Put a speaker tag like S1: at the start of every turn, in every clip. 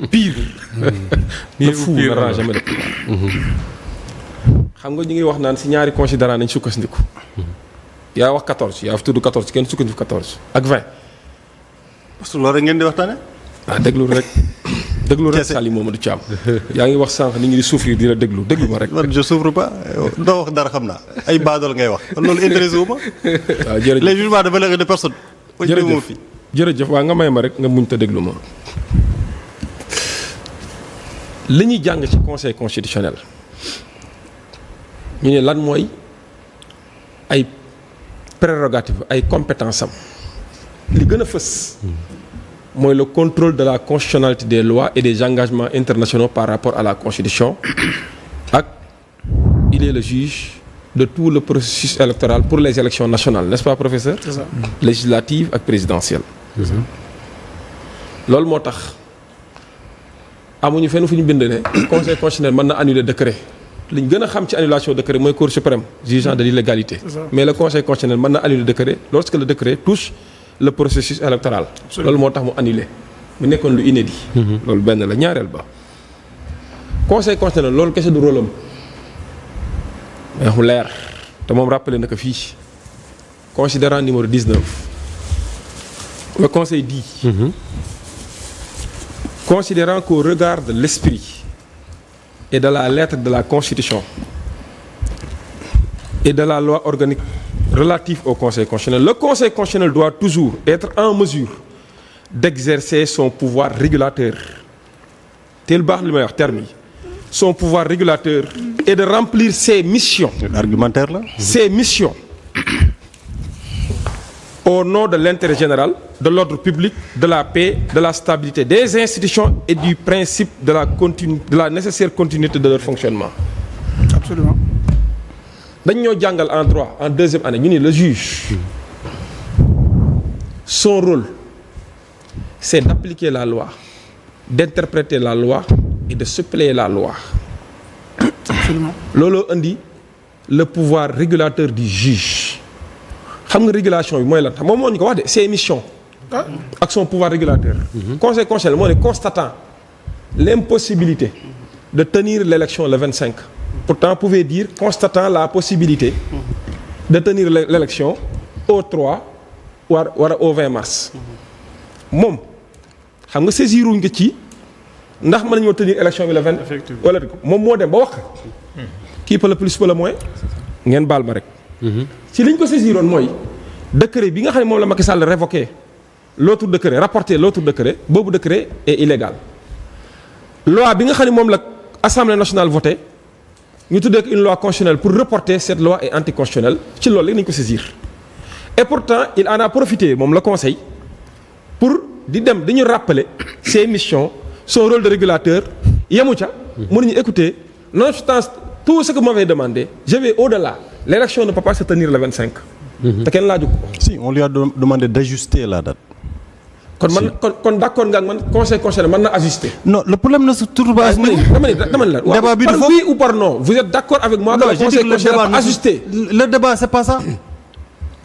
S1: pire. le fou n'aura jamais de pire. xam nga ñu ngi wax naan si ñaari considérant nañ sukkandiku. yaa wax 14 yaa fi tudd 14 kenn sukkandiku 14 ak 20.
S2: parce que loolu rek ngeen di waxtaane.
S1: déglu rek. déglu rek Sali Mamadou Thiam. yaa ngi wax sànq nit ñi di souffrir di la déglu ma rek.
S2: man je souffre pas doo wax dara xam naa ay baadool ngay wax loolu intéressé wu ma.
S1: waaw jërëjëf
S2: les jugements de valeur de personne.
S1: jërëjëf waaw nga may ma rek nga muñ te déglu ma. li ñuy jàng ci conseil constitutionnel ñu ne lan mooy ay prérogatives ay compétences am li gën a fës. mooy le contrôle de la constitutionnalité des lois et des engagements internationaux par rapport à la constitution ak il est le juge de tout le processus électoral pour les élections nationales n'est-ce pas professeur?
S3: C'est ça.
S1: Législatives ak présidentielles. loolu moo tax amuñu fenn fu ñu bind ne conseil constitutionnel mën na annuler décret li ñu gën a xam ci annulation décret mooy cour suprême jugeant de l'illégalité. Mais le conseil constitutionnel mën na annuler décret lorsque le décret touche le processus électoral. loolu moo tax mu annulé mu nekkoon lu inédit. loolu benn la ñaareel ba. conseil constitutionnel loolu kese du rôle am mais mu leer te moom rappelé na ko fii considérant numéro 19 le conseil dit. Considérant qu'au regard de l'esprit et de la lettre de la Constitution et de la loi organique relative au Conseil constitutionnel, le Conseil constitutionnel doit toujours être en mesure d'exercer son pouvoir régulateur. Tel baax li may wax terme yi son pouvoir régulateur et de remplir ses missions.
S2: Argumentaire là.
S1: Ses missions au nom de l'intérêt général, de l'ordre public, de la paix, de la stabilité des institutions et du principe de la nécessaire continuité de leur fonctionnement.
S3: Absolument.
S1: dañ ñoo jàngal en droit en deuxième année ñu ni le juge son rôle c'est d'appliquer la loi, d'interpréter la loi et de suppléer la loi.
S3: Absolument.
S1: looloo indi le pouvoir régulateur du juge. xam nga régulation bi mooy lan moom moo ñu ko wax de ses missions ak son pouvoir régulateur. Conseil constitutionnel moo ne constatant l'impossibilité de tenir l'élection le 25. Pourtant pouvait dire constatant la possibilité de tenir l'élection au 3 wala au 20 mars. moom xam nga saisiruñ ko ci ndax mën nañoo tenir élection bi le 20.
S3: Effectivement.
S1: wala moom moo dem ba wax qui peut le plus peut le moins ngeen baal ma rek. ci liñ ko saisiroon mooy décret bi nga xam ne moom la Macky Sall révoqué l'autre décret rapporté l'autre décret boobu décret est illégal. loi bi nga xam ne moom la Assemblée nationale voté ñu tuddee ko une loi constitutionnelle pour reporter cette loi est anticonstitutionnelle ci loolu léegi nañ ko saisir. Et pourtant il en a profité moom le conseil pour di dem dañu rappeler ses missions son rôle de régulateur yemu ca. mënuñu écouter nonobstant tout ce que vous m'avez demandé je vais au-delà. L'élection ne peut pas se tenir le 25. te kenn laaju ko.
S2: Si on lui a demandé d'ajuster la date.
S1: kon d'accord nga ak man conseil constitutionnel mën na ajuster.
S2: Non, le problème ne se trouve pas à ce niveau.
S1: dama ni la
S2: Débat bi
S1: par
S2: dafa-
S1: oui ou par non vous êtes d'accord avec moi que
S2: Non,
S1: le
S2: je dis
S1: conseil
S2: que le
S1: constitutionnel
S2: débat
S1: peut ajuster.
S2: Le débat c'est pas ça.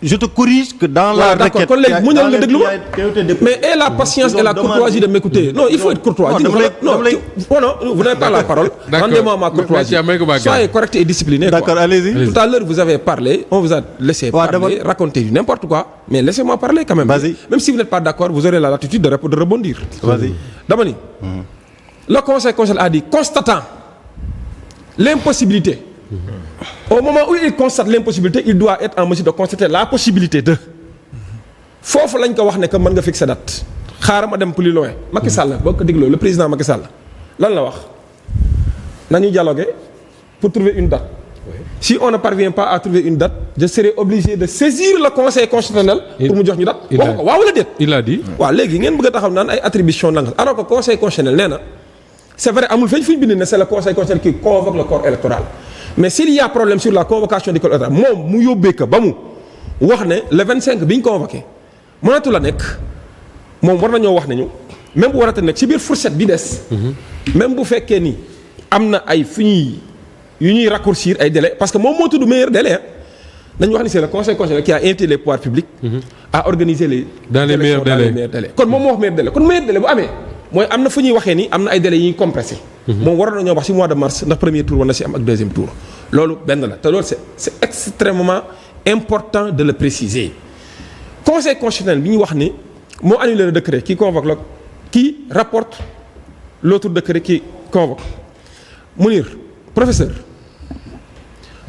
S2: Je te corrige que dans la
S1: Voilà, d'accord.
S2: requête.
S1: Kon léegi mu ñëw nga
S2: dans
S1: déglu ma.
S2: qui a été déposée.
S1: Mais aie la patience et la courtoisie de m'écouter. Non, il faut être courtois.
S2: Non,
S1: Dis-moi,
S2: dama lay-
S1: non, vous n'avez pas la parole.
S4: D'accord.
S1: Rendez-moi ma courtoisie.
S4: Mais tiens, mais
S1: Soyez correct et discipliné.
S2: D'accord,
S1: quoi.
S2: allez-y.
S1: Tout à l'heure, vous avez parlé, on vous a laissé
S2: Ouais,
S1: parler,
S2: d'abord-
S1: raconter du n'importe quoi. Mais laissez-moi parler quand même.
S2: Vas-y.
S1: Même si vous n'êtes pas d'accord, vous aurez la latitude de rebondir.
S2: Vas-y.
S1: Dama ni le conseil constitutionnel a dit constatant l'impossibilité. Au moment où il constate l'impossibilité, il doit être en mesure de constater la possibilité de. foofu lañ ko wax ne que mën nga fixer date xaaral ma dem plus loin. Macky Sall boo ko dégloo le président Macky Sall lan la wax nañu dialoguer pour trouver une date. Si on ne parvient pas à trouver une date je serai obligé de saisir le conseil constitutionnel pour mu jox ñu date. waxu ko waaw wala déet.
S4: Il a dit.
S1: waaw léegi ngeen bëgg a taxaw naan ay attribution nanga alors que conseil constitutionnel nee na c'est vrai amul feeñ fu ñu bind ne c'est le conseil constitutionnel qui convoque le corps électoral mais s'il y a problème sur la convocation du corps électoral moom mu yóbbee ko ba mu wax ne le 25 bi ñu convoqué mënatu la nekk moom war nañoo wax nañu même bu warata nekk ci biir fourchette bi des. même bu fekkee ni am na ay fu ñuy yu ñuy raccourcir ay délais parce que moom moo tudd meilleur délai dañu wax ni c'est le conseil constitutionnel qui a invité les pouvoirs publics à organiser les
S4: Dans les
S1: élections
S4: meilleurs délais.
S1: kon moom moo wax meilleur délai kon meilleur délai bu amee mooy am na fu ñuy waxee ni am na ay délais yi ñuy compressé. moom waroon nañoo wax ci mois de mars ndax premier tour war na ci am ak deuxième tour. loolu benn la te loolu c'est extrêmement important de le préciser. conseil constitutionnel bi ñu wax ni moo annulé le décret qui convoque la qui rapporte l'autre décret qui convoque Mounir professeur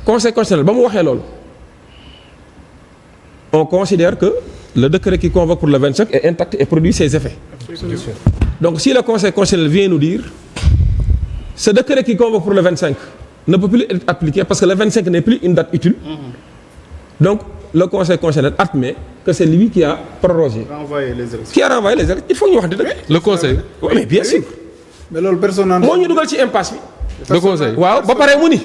S1: conseil constitutionnel ba mu waxee loolu on considère que le décret qui convoque pour le 25 est intact et produit ses effets. Donc si le conseil constitutionnel vient nous dire ce décret qui convoque pour le 25 ne peut plus être appliqué parce que le 25 n'est plus une date utile. Donc le conseil constitutionnel admet que c'est lui qui a prorogé.
S3: renvoyer les élections.
S1: Qui a renvoyé les élections. Il faut ñu wax dëgg.
S4: le conseil.
S1: Oui, mais bien sûr.
S3: mais loolu personne
S1: moo ñu dugal ci impasse bi.
S4: le conseil.
S1: waaw ba pare mu ni.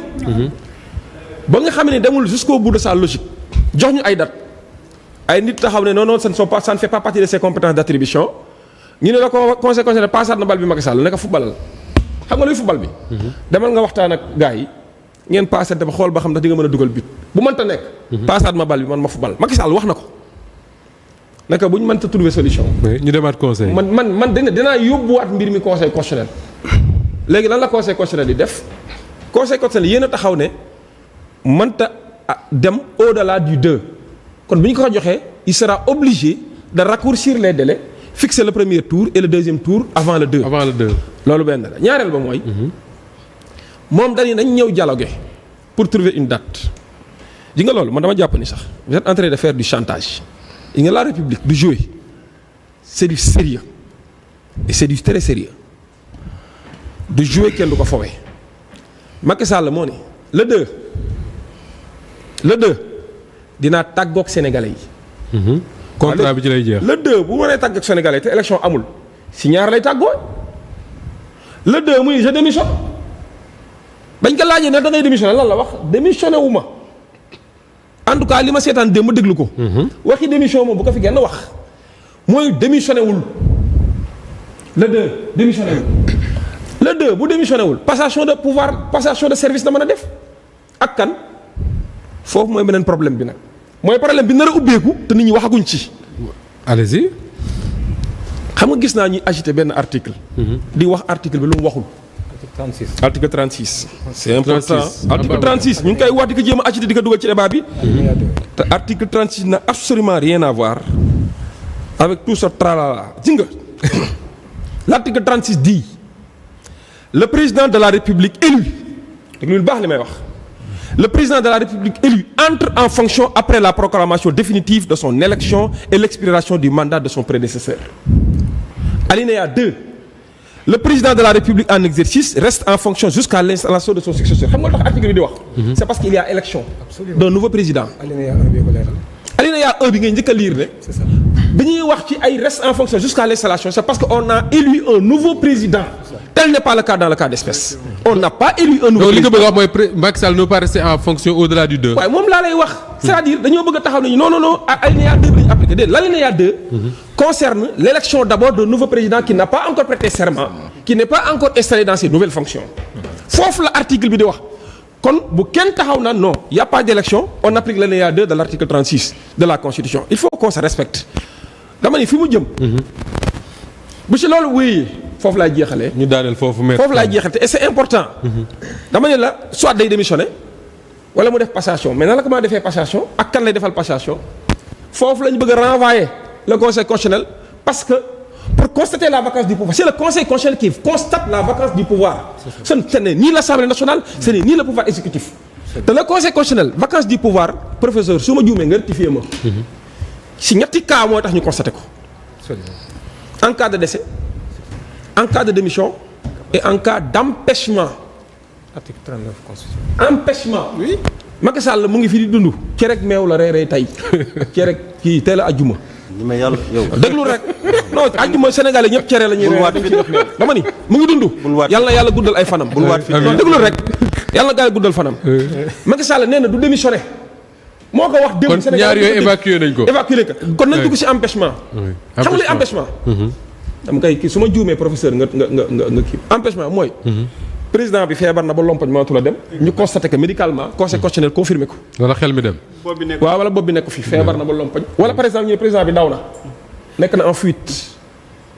S1: ba nga xam ne demul jusqu'au bout de sa logique jox ñu ay date ay nit taxaw ne non ça ne fait pas partie de ses compétences d'attribution ñu ne la conseil constitutionnel passaat na bal bi Macky Sall ne ko footballal xam nga luy football bi. demal nga waxtaan ak gars yi ngeen passante ba xool ba xam ndax di nga mën a dugal but bu mënta nekk. passaat ma bal bi man ma football Macky Sall wax na ko naka bu ñu mënta trouver solution.
S4: ñu demaat conseil.
S1: man dinaa yóbbuwaat mbir mi conseil constitutionnel. léegi lan la conseil constitutionnel di def conseil constitutionnel yéen a taxaw ne mënta dem au-delà du 2 kon bu ñu ko joxee il sera obligé de raccourcir les délais fixer le premier tour et le deuxième tour avant le 2.
S4: avant le 2.
S1: loolu benn la ñaareel ba mooy. moom dañuy nañ ñëw dialoguer pour trouver une date. ji nga loolu man dama jàpp ni sax vous êtes en train de faire du chantage. yi nga la République du jouer c'est du sérieux et c'est du très sérieux du jouer kenn du ko fowee Macky Sall moo ne le 2 dinaa tàggoog sénégalais yi.
S4: contrat bi ci lay jeex.
S1: le 2 bu mënee tàggoog sénégalais te élection amul si ñaar lay tàggoo le 2 muy je démissionne bañ ko laajee ne da ngay démissionné lan la wax démissionné wu ma en tout cas li ma seetaan démb ma déglu ko. waxi démission moom bu ko fi genn wax mooy démissionné wul le 2 démissionné wul. le 2 bu démissionné wul passation de pouvoir passation de service na mën a def ak kan foofu mooy beneen problème bi nag mooy problème bi nar a ubbeeku te nit ñi waxaguñ ci.
S4: allez-y.
S1: xam nga gis naa ñuy agité benn article. di wax article bi lu mu waxul. article 36. c'est important article 36 ñu ngi koy wax di ko jéem a agité di ko dugal ci débat bi. te article 36 n'a absolument rien à voir avec tout ce tralala ji nga l'article 36 dit le président de la République élu déglu lu baax li may wax le président de la République élu entre en fonction après la proclamation définitive de son élection et l'expiration du mandat de son prédécesseur. Alinéa 2 le président de la République en exercice reste en fonction jusqu'à l'installation de son successeur xam nga tax article bi di wax. c'est parce qu'il y a élection d'un nouveau président. Alinéa 1 bi ngay njëkk a lire ne. c'est ça bi ñuy wax ci ay reste en fonction jusqu'à l'installation c'est parce que on a élu un nouveau président. tel n'est pas le cas dans le cas d'espèce. on n'a pas élu un nouveau président.
S4: donc li nga bëgg a wax mooy Macky Sall ne peut pas rester en fonction au-delà du 2.
S1: waaye moom laa lay wax. c'est-à-dire dañoo bëgg a taxaw nañu non alinéa 2 bi la ñu appliqué déedéet l'alinéa 2 concerne l'élection d'abord d'un nouveau président qui n'a pas encore prêté serment qui n'est pas encore installé dans ses nouvelles fonctions. foofu la article bi di wax kon bu kenn taxaw na non il y a pas d'élection on applique l'alinéa 2 de l'article 36 de la Constitution il faut qu'on se respecte dama ni fi mu jëm. bu ci loolu wéyee foofu laay jeexalee.
S4: ñu daaneel foofu
S1: foofu laay jeexal te et c'est important. dama ne la soit day démissionner wala mu def passation mais nan la ko mën a defee passation ak kan lay defal passation foofu la ñu bëgg a renvoyer le conseil constitutionnel parce que pour constater la vacance du pouvoir c'est le conseil constitutionnel qui constate la vacance du pouvoir. ce n'est ni l'Assemblée nationale ce n'est ni le pouvoir exécutif. te le conseil constitutionnel vacance du pouvoir professeur su ma juumee nga rectifier ma. si ñetti cas mooy tax ñu constater ko. en cas de décès en cas de démission et en cas d'empêchement.
S5: article 39 constitution.
S1: empêchement. oui. Macky Sall mu ngi fi di dund. cere ak meew la reeree tey cere ak kii teel a ajjuma.
S2: mais yàlla yow.
S1: déglu rek non ajjuma Sénégalais ñëpp cere la ñuy reeree dama ni mu ngi dund. yàlla na yàlla guddal ay fanam.
S2: bul waat fi
S1: non déglu rek yàlla na gaa yi guddal fanam. Macky Sall nee na du démissionner. moo ko wax démb
S4: kon ñaar yooyu évacué nañ ko.
S1: évacué ko kon nañ dugg ci empêchement. xam nga li empêchement. dama koy kii su ma juumee professeur nga kii empêchement mooy. président bi feebar na ba lompañ mënatu la dem. ñu constaté que médicalement conseil constitutionnel confirmé ko.
S4: wala xel mi dem.
S1: waaw wala bopp bi nekk fi feebar na ba lompañ. wala par exemple ñu président bi daw na nekk na en fuite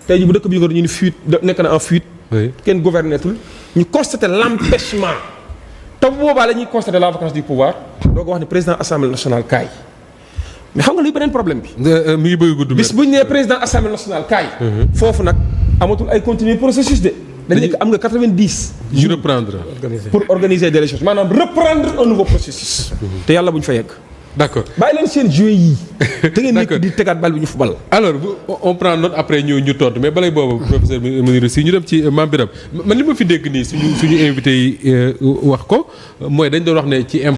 S1: tey jii bu dëkk bi ñu ni fuite nekk na en fuite.
S4: oui
S1: kenn gouvernetul ñu constater l'empêchement te bu boobaa la ñuy constater la vacance du pouvoir doo ko wax ne président assemblée nationale kaay mais xam nga luy beneen problème bi.
S4: mi ngi bëgg gudd.
S1: bis bu ñu nee président assemblée nationale kaay. foofu nag amatul ay continuer processus de. dañ nekk am nga 90.
S4: je reprendre.
S1: pour organiser des élections maanaam reprendre un nouveau processus. te yàlla bu ñu fa yegg.
S4: d'accord
S1: bàyyi leen seen jeu yi. te ngeen nekk di tegaat bal bi ñu fubal.
S4: alors on prend note après ñu tontu mais balay boobu professeur Mounirou Sy ñu dem ci Mame Birame man li ma fi dégg nii suñu invité yi wax ko mooy dañ doon wax ne ci